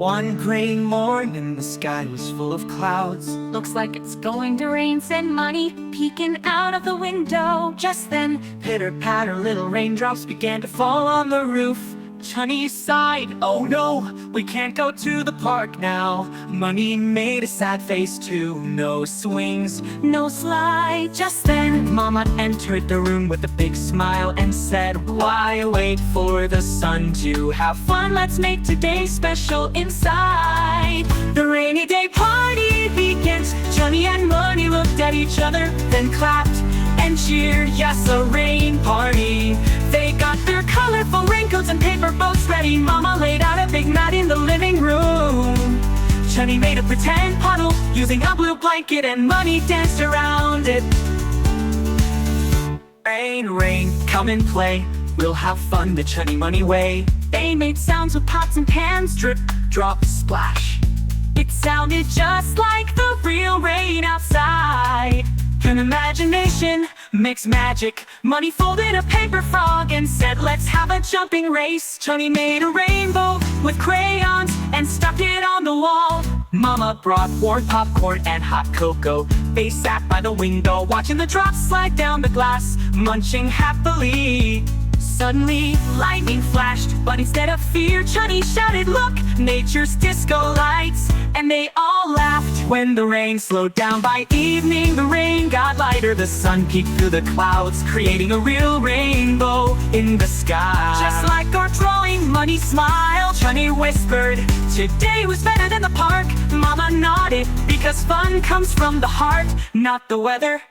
One gray morning, the sky was full of clouds. Looks like it's going to rain, said Munni, peeking out of the window. Just then, Pitter-patter, little raindrops began to fall on the roof. Chunni sighed, oh no, we can't go to the park now. Munni made a sad face too. No swings, no slide. Just then, Mama entered the room with a big smile and said, why wait for the sun to have fun? Let's make today special inside. The rainy day party begins. Chunni and Munni looked at each other, then clapped and cheered. Yes, a rain party. They got their colorful raincoats and paper boats ready. Mama laid out a big mat in the living room. Chunni made a pretend puddle using a blue blanket, and Munni danced around it. Rain, rain, come and play. We'll have fun the Chunni Munni way. They made sounds with pots and pans, drip, drop, splash. It sounded just like the real rain outside. An imagination makes magic. Munni folded a paper frog and said, let's have a jumping race. Chunni made a rainbow with crayons and stuck it on the wall. Mama brought warm popcorn and hot cocoa. They sat by the window watching the drops slide down the glass, munching happily. Suddenly, lightning flashed, but instead of fear, Chunni shouted, look, nature's disco lights. And they all laughed when the rain slowed down. By evening, the rain got lighter. The sun peeked through the clouds, creating a real rainbow in the sky. Just like our drawing, Munni smiled. Chunni whispered, today was better than the park. Mama nodded, because fun comes from the heart, not the weather.